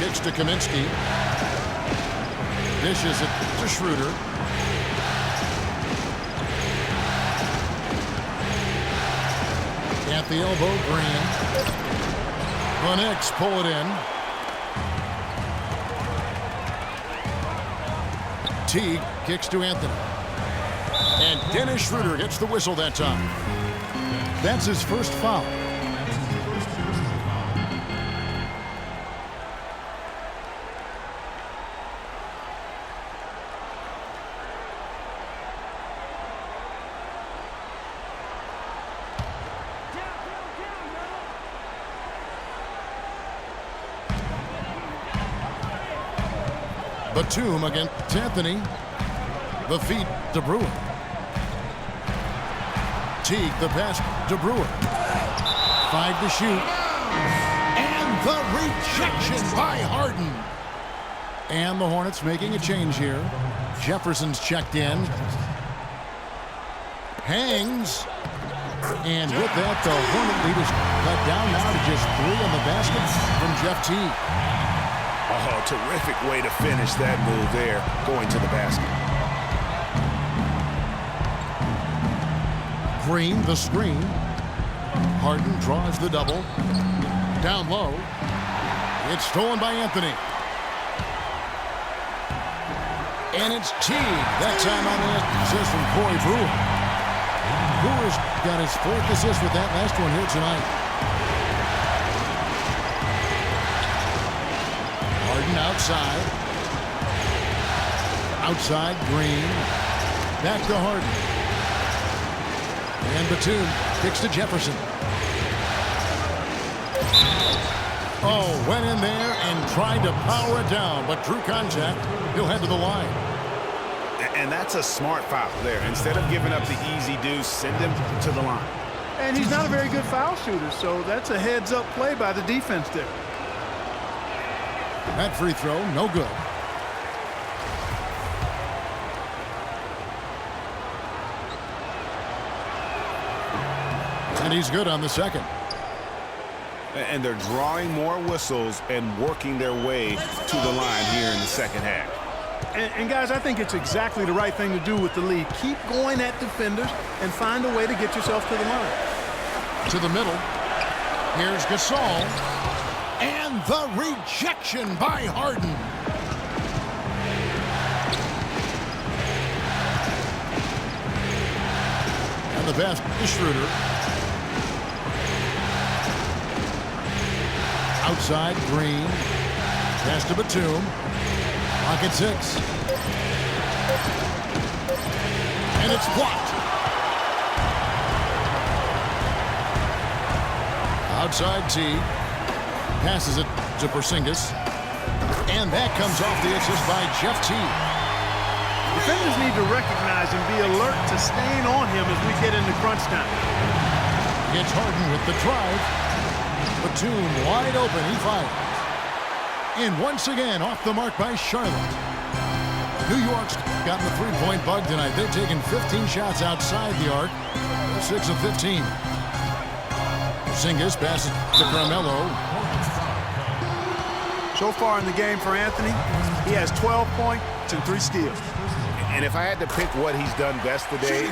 Kicks to Kaminsky. Dishes it to Schroeder. At the elbow, Green. The Knicks pull it in. Teague kicks to Anthony. And Dennis Schroeder gets the whistle that time. That's his first foul. Batum against Anthony. The feed to Brewer. Teague, the pass to Brewer. 5 to shoot. And the rejection by Harden. And the Hornets making a change here. Jefferson's checked in. Hangs. And with that, the Hornet lead is cut down now to just 3 on the basket from Jeff Teague. Oh, terrific way to finish that move there, going to the basket. Green, the screen. Harden draws the double. Down low. It's stolen by Anthony. And it's Teague. That time on the assist from Corey Brewer. Brewer's got his 4th assist with that last one here tonight. Harden outside. Outside, Green. Back to Harden. And Batum kicks to Jefferson. Oh, went in there and tried to power it down, but drew contact. He'll head to the line. And that's a smart foul there. Instead of giving up the easy deuce, send him to the line. And he's not a very good foul shooter, so that's a heads-up play by the defense there. That free throw, no good. And he's good on the second. And they're drawing more whistles and working their way to the line here in the second half. And guys, I think it's exactly the right thing to do with the lead. Keep going at defenders and find a way to get yourself to the line. To the middle. Here's Gasol. And the rejection by Harden. And the pass to Schroeder. Outside, Green. Pass to Batum. Pocket 6. And it's blocked. Outside, Teague. Passes it to Porzingis. And that comes off the assist by Jeff Teague. Defenders need to recognize and be alert to staying on him as we get into crunch time. It's Harden with the drive. Batum wide open. He fires. And once again, off the mark by Charlotte. New York's gotten the three-point bug tonight. They've taken 15 shots outside the arc. 6 of 15. Porzingis passes to Carmelo. So far in the game for Anthony, he has 12 points and 3 steals. And if I had to pick what he's done best today,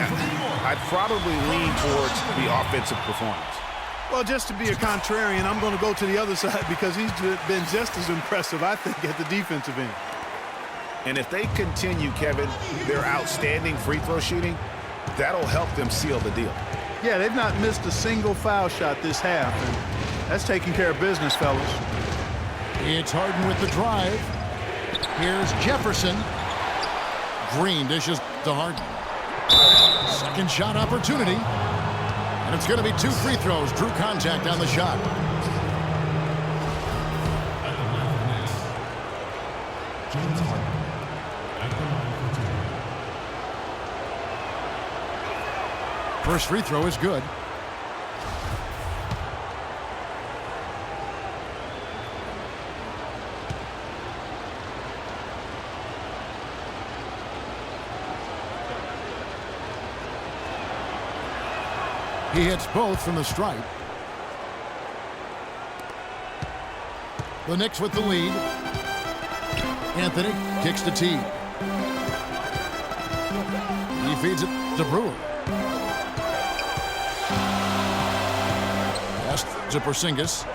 I'd probably lean towards the offensive performance. Well, just to be a contrarian, I'm going to go to the other side because he's been just as impressive, I think, at the defensive end. And if they continue, Kevin, their outstanding free throw shooting, that'll help them seal the deal. Yeah, they've not missed a single foul shot this half, and that's taking care of business, fellas. It's Harden with the drive. Here's Jefferson. Green dishes to Harden. Second shot opportunity. And it's going to be 2 free throws. Drew contact on the shot. First free throw is good. He hits both from the stripe. The Knicks with the lead. Anthony kicks to Teague. He feeds it to Brewer. Pass to Porzingis.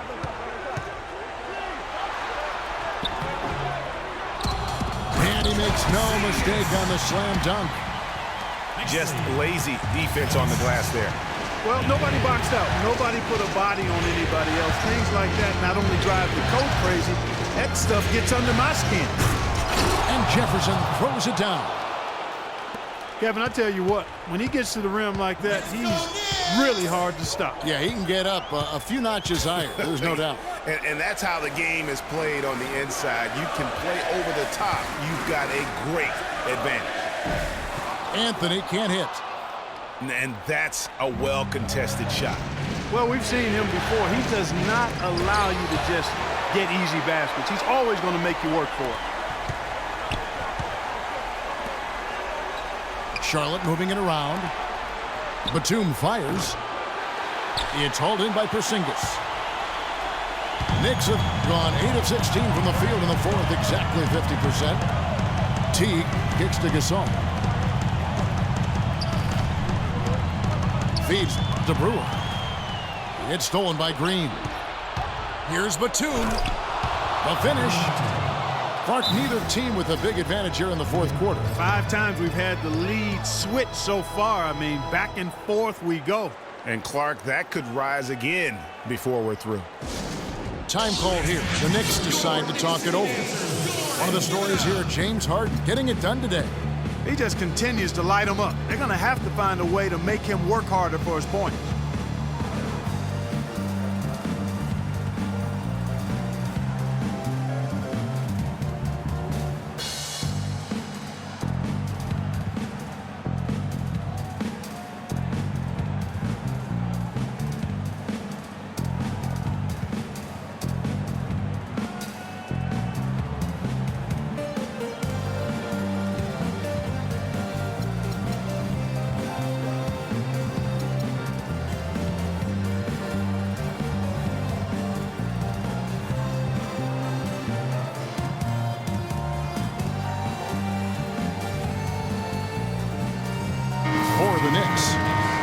And he makes no mistake on the slam dunk. Just lazy defense on the glass there. Well, nobody boxed out. Nobody put a body on anybody else. Things like that not only drive the coach crazy, that stuff gets under my skin. And Jefferson throws it down. Kevin, I tell you what, when he gets to the rim like that, he's really hard to stop. Yeah, he can get up a few notches higher. There's no doubt. And that's how the game is played on the inside. You can play over the top. You've got a great advantage. Anthony can't hit. And that's a well-contested shot. Well, we've seen him before. He does not allow you to just get easy baskets. He's always going to make you work for it. Charlotte moving it around. Batum fires. It's hauled in by Porzingis. Knicks have gone 8 of 16 from the field in the fourth, exactly 50%. Teague kicks to Gasol. Feeds to Brewer. It's stolen by Green. Here's Batum. The finish. Clark, neither team with a big advantage here in the fourth quarter. 5 times we've had the lead switch so far. I mean, back and forth we go. And Clark, that could rise again before we're through. Time called here. The Knicks decide to talk it over. One of the stories here, James Harden getting it done today. He just continues to light them up. They're going to have to find a way to make him work harder for his points. The Knicks.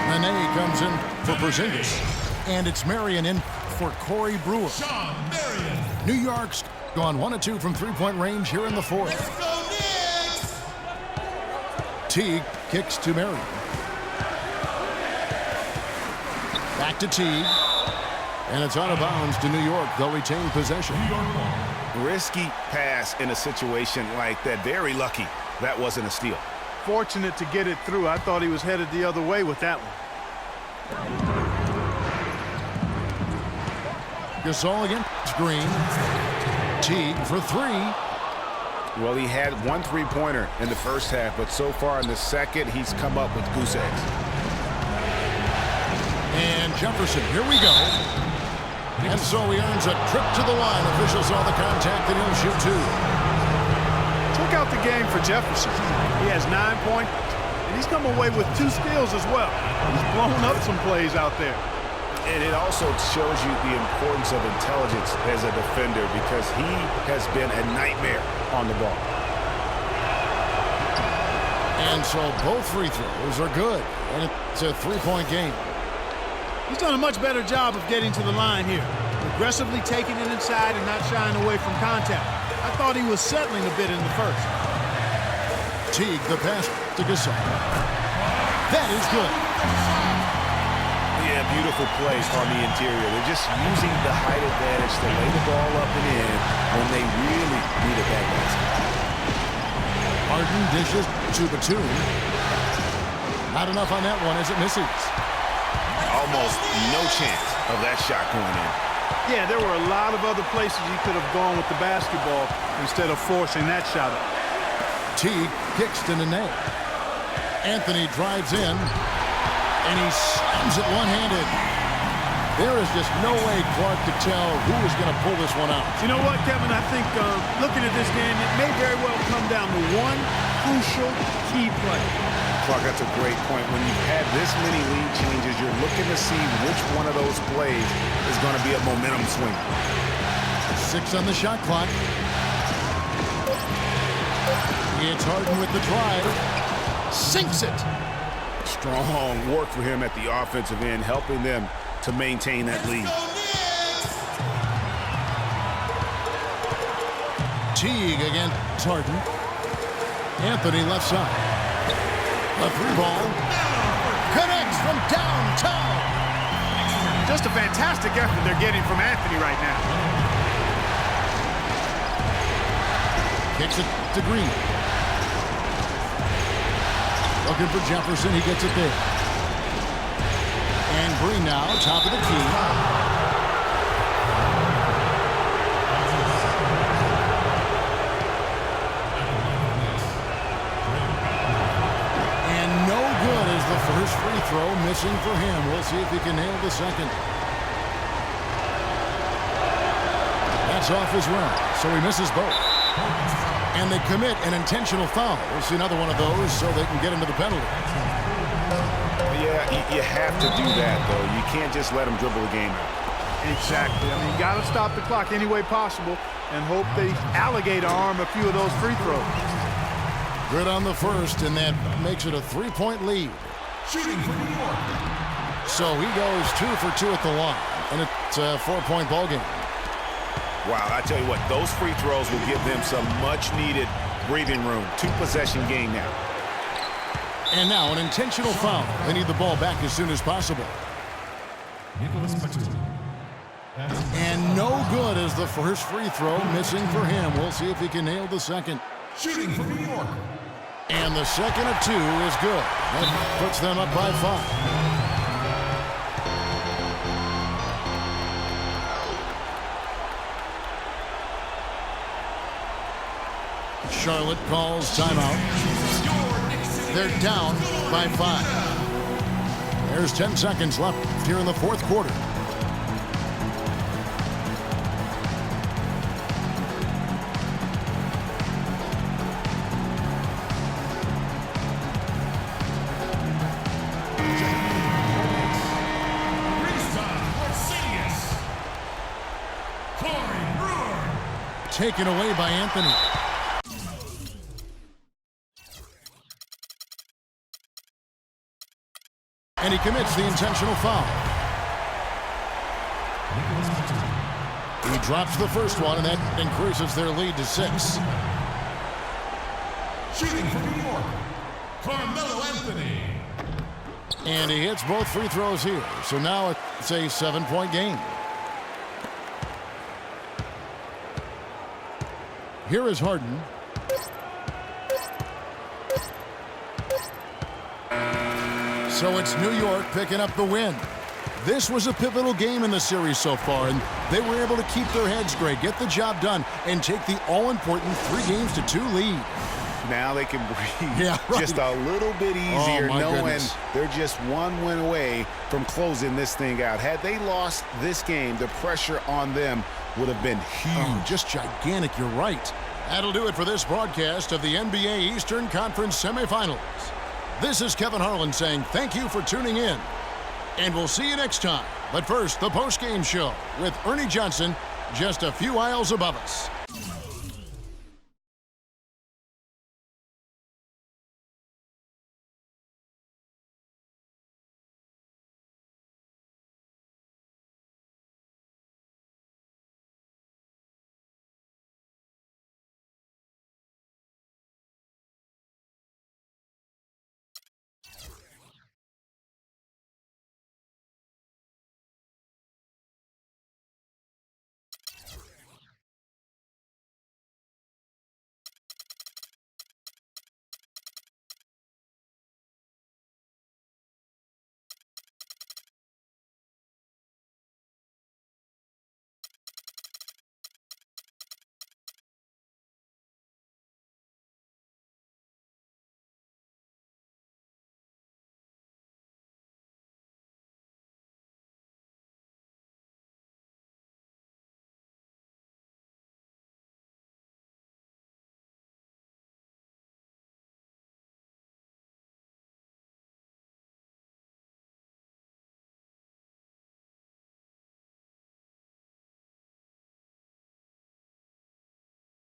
Nene comes in for Porzingis. And it's Marion in for Corey Brewer. New York's gone 1 of 2 from three-point range here in the fourth. Teague kicks to Marion. Back to Teague. And it's out of bounds to New York. They'll retain possession. Risky pass in a situation like that. Very lucky that wasn't a steal. Fortunate to get it through. I thought he was headed the other way with that one. Gasol against Green. Teague for 3. Well, he had 1 3-pointer in the first half, but so far in the second, he's come up with goose eggs. And Jefferson, here we go. And so he earns a trip to the line. Officials saw the contact, and he'll shoot 2. Took out the game for Jefferson. He has 9 points, and he's come away with 2 steals as well. He's blown up some plays out there. And it also shows you the importance of intelligence as a defender because he has been a nightmare on the ball. And so both free throws are good, and it's a 3-point game. He's done a much better job of getting to the line here. Aggressively taking it inside and not shying away from contact. I thought he was settling a bit in the first. Teague, the pass to Gasol. That is good. Yeah, beautiful play on the interior. They're just using the height advantage to lay the ball up and in when they really needed that basket. Harden dishes to Batum. Not enough on that one as it misses. Almost no chance of that shot going in. Yeah, there were a lot of other places he could have gone with the basketball instead of forcing that shot up. Teague kicks to Nene. Anthony drives in, and he slams it one-handed. There is just no way Clark could tell who was going to pull this one out. You know what, Kevin? I think looking at this game, it may very well come down to one crucial key play. Clark, that's a great point. When you've had this many lead changes, you're looking to see which one of those plays is going to be a momentum swing. 6 on the shot clock. It's Harden with the drive. Sinks it. Strong work for him at the offensive end, helping them to maintain that lead. Teague against Harden. Anthony left side. A three ball. Connects from downtown. Just a fantastic effort they're getting from Anthony right now. Kicks it to Green. Looking for Jefferson. He gets it there. And Green now, top of the key. And no good is the first free throw, missing for him. We'll see if he can nail the second. That's off as well, so he misses both. And they commit an intentional foul. We'll see another one of those so they can get into the penalty. Yeah, you have to do that, though. You can't just let them dribble the game out. Exactly. I mean, you got to stop the clock any way possible and hope they alligator arm a few of those free throws. Good on the first, and that makes it a three-point lead. Shooting for New York. So he goes 2 for 2 at the line, and it's a 4-point ball game. Wow, I tell you what, those free throws will give them some much-needed breathing room. 2-possession game now. And now an intentional foul. They need the ball back as soon as possible. And no good is the first free throw, missing for him. We'll see if he can nail the second. Shooting for New York. And the second of 2 is good. That puts them up by 5. Charlotte calls timeout. They're down by 5. There's 10 seconds left here in the fourth quarter. Taken away by Anthony. And he commits the intentional foul. He drops the first one, and that increases their lead to 6. Shooting for New York, Carmelo Anthony. And he hits both free throws here. So now it's a 7-point game. Here is Harden. So it's New York picking up the win. This was a pivotal game in the series so far, and they were able to keep their heads straight, get the job done, and take the all-important 3-2 lead. Now they can breathe right. just a little bit easier, knowing goodness. they're just one win away from closing this thing out. Had they lost this game, the pressure on them would have been huge. Oh, just gigantic, you're right. That'll do it for this broadcast of the NBA Eastern Conference semifinals. This is Kevin Harlan saying thank you for tuning in, and we'll see you next time. But first, the postgame show with Ernie Johnson just a few aisles above us.